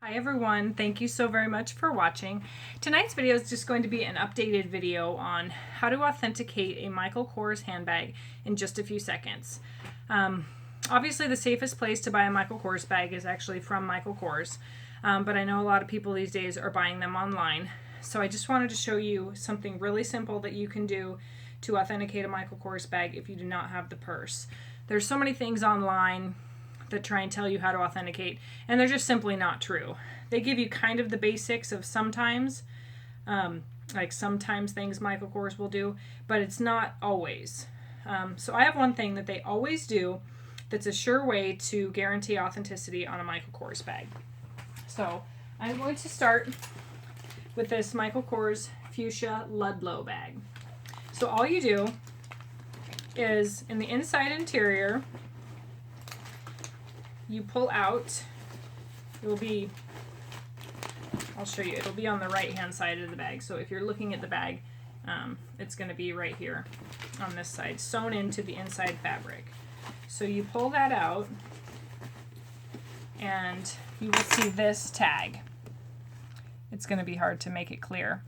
Hi everyone, thank you so very much for watching. Tonight's video is just going to be an updated video on how to authenticate a Michael Kors handbag in just a few seconds. Obviously the safest place to buy a Michael Kors bag is actually from Michael Kors, but I know a lot of people these days are buying them online. So I just wanted to show you something really simple that you can do to authenticate a Michael Kors bag if you do not have the purse. There's so many things online that try and tell you how to authenticate, and they're just simply not true. They give you kind of the basics of sometimes, like sometimes things Michael Kors will do, but it's not always. So I have one thing that they always do that's a sure way to guarantee authenticity on a Michael Kors bag. So I'm going to start with this Michael Kors Fuchsia Ludlow bag. So all you do is in the inside interior, you pull out, it will be, I'll show you, it'll be on the right hand side of the bag. So if you're looking at the bag, it's going to be right here on this side, sewn into the inside fabric. So you pull that out and you will see this tag. It's going to be hard to make it clear.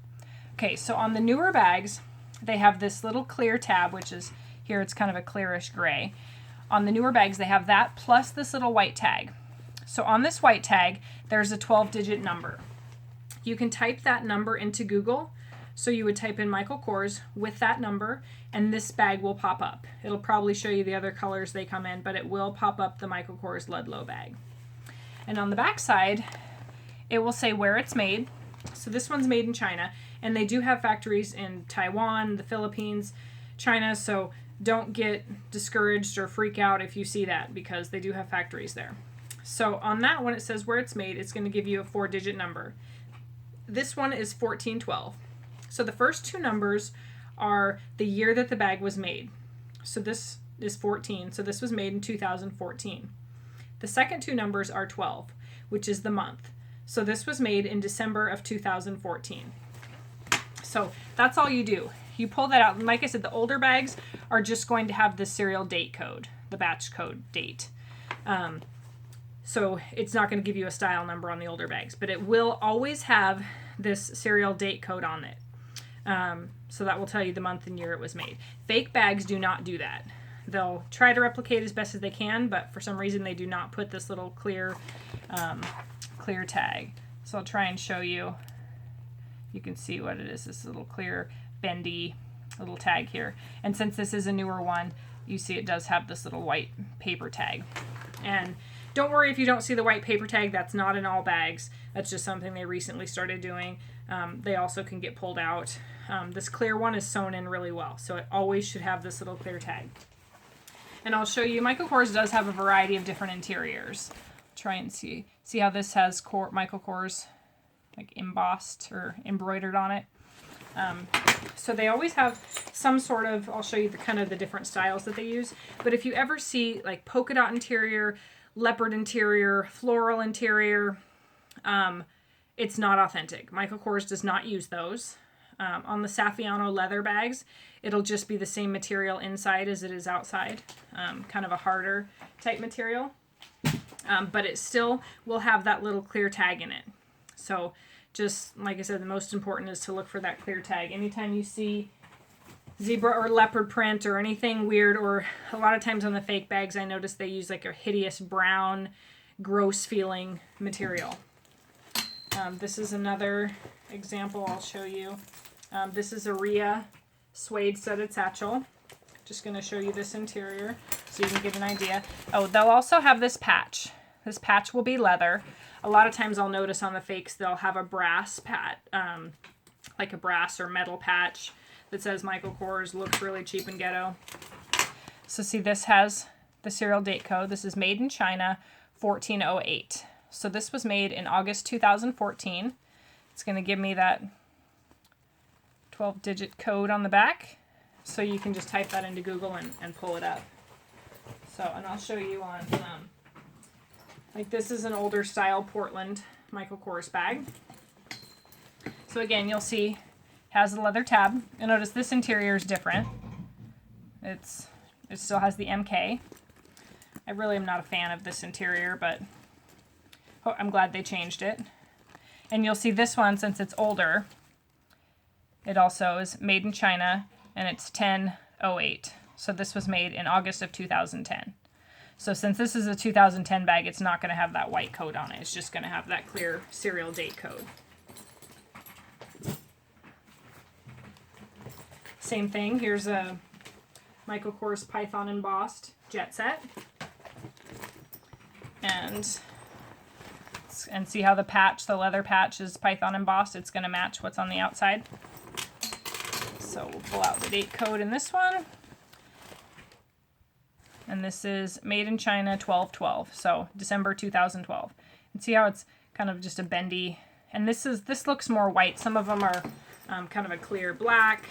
Okay, so on the newer bags, they have this little clear tab, which is here, it's kind of a clearish gray. On the newer bags, they have that plus this little white tag. So on this white tag, there's a 12-digit number. You can type that number into Google. So you would type in Michael Kors with that number, and this bag will pop up. It'll probably show you the other colors they come in, but it will pop up the Michael Kors Ludlow bag. And on the back side, it will say where it's made. So this one's made in China, and they do have factories in Taiwan, the Philippines, China, so don't get discouraged or freak out if you see that, because they do have factories there. So on that one, it says where it's made. It's going to give you a 4-digit number. This one is 1412. So the first two numbers are the year that the bag was made. So this is 14. So this was made in 2014. The second two numbers are 12, which is the month. So this was made in December of 2014. So that's all you do. You pull that out, and like I said, the older bags are just going to have the serial date code, the batch code date. So it's not going to give you a style number on the older bags, but it will always have this serial date code on it. So that will tell you the month and year it was made. Fake bags do not do that. They'll try to replicate as best as they can, but for some reason they do not put this little clear tag. So I'll try and show you. You can see what it is, this little clear bendy little tag here. And since this is a newer one, you see it does have this little white paper tag. And don't worry if you don't see the white paper tag, that's not in all bags. That's just something they recently started doing. They also can get pulled out. This clear one is sewn in really well, so it always should have this little clear tag. And I'll show you, Michael Kors does have a variety of different interiors. Try and see how this has Michael Kors like embossed or embroidered on it. So they always have some sort of, I'll show you the kind of the different styles that they use. But if you ever see like polka dot interior, leopard interior, floral interior, it's not authentic. Michael Kors does not use those. On the Saffiano leather bags, it'll just be the same material inside as it is outside, kind of a harder type material. But it still will have that little clear tag in it. So just like I said, the most important is to look for that clear tag. Anytime you see zebra or leopard print or anything weird, or a lot of times on the fake bags, I notice they use like a hideous brown, gross feeling material. This is another example I'll show you. This is a Rhea suede studded satchel. Just going to show you this interior so you can get an idea. Oh, they'll also have this patch. This patch will be leather. A lot of times I'll notice on the fakes they'll have a brass like a brass or metal patch that says Michael Kors, looks really cheap and ghetto. So see, this has the serial date code. This is made in China, 1408. So this was made in August 2014. It's going to give me that 12-digit code on the back. So you can just type that into Google and pull it up. So, and I'll show you on, like this is an older style Portland Michael Kors bag. So again, you'll see it has a leather tab. You'll notice this interior is different. It still has the MK. I really am not a fan of this interior, but Oh, I'm glad they changed it. And you'll see this one, since it's older, it also is made in China, and it's 1008. So this was made in August of 2010. So since this is a 2010 bag, it's not going to have that white code on it. It's just going to have that clear serial date code. Same thing. Here's a Michael Kors Python embossed jet set. And see how the patch, the leather patch, is Python embossed. It's going to match what's on the outside. So we'll pull out the date code in this one. And this is made in China 12/12, so December 2012. And see how it's kind of just a bendy, and this looks more white. Some of them are kind of a clear black,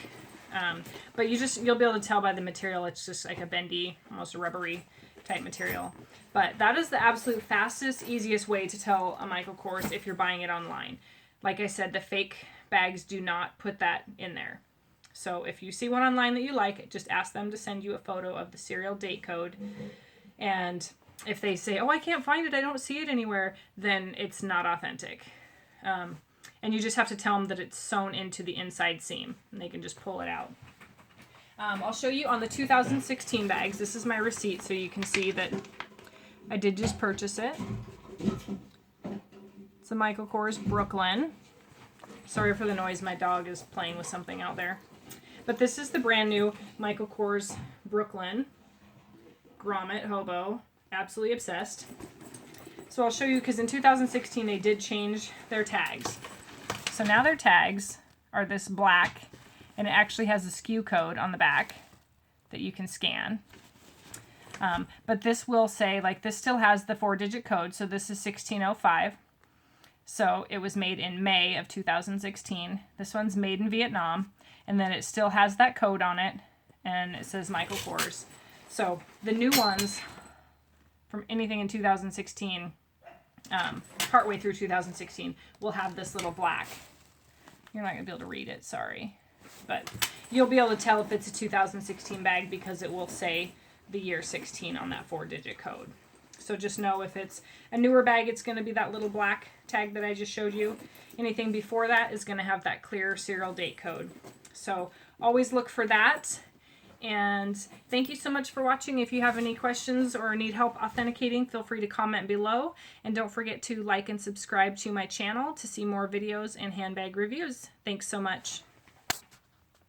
but you'll be able to tell by the material. It's just like a bendy, almost a rubbery type material. But that is the absolute fastest, easiest way to tell a Michael Kors if you're buying it online. Like I said, the fake bags do not put that in there. So if you see one online that you like, just ask them to send you a photo of the serial date code. And if they say, oh, I can't find it, I don't see it anywhere, then it's not authentic. And you just have to tell them that it's sewn into the inside seam, and they can just pull it out. I'll show you on the 2016 bags. This is my receipt, so you can see that I did just purchase it. It's a Michael Kors Brooklyn. Sorry for the noise, my dog is playing with something out there. But this is the brand new Michael Kors Brooklyn grommet hobo. Absolutely obsessed. So I'll show you, because in 2016 they did change their tags. So now their tags are this black, and it actually has a SKU code on the back that you can scan. But this will say, like, this still has the 4-digit code, so this is 1605. So it was made in May of 2016. This one's made in Vietnam, and then it still has that code on it, and it says Michael Kors. So the new ones from anything in 2016, partway through 2016, will have this little black. You're not going to be able to read it, sorry. But you'll be able to tell if it's a 2016 bag because it will say the year 16 on that 4-digit code. So just know if it's a newer bag, it's going to be that little black tag that I just showed you. Anything before that is going to have that clear serial date code. So always look for that. And thank you so much for watching. If you have any questions or need help authenticating, feel free to comment below. And don't forget to like and subscribe to my channel to see more videos and handbag reviews. Thanks so much.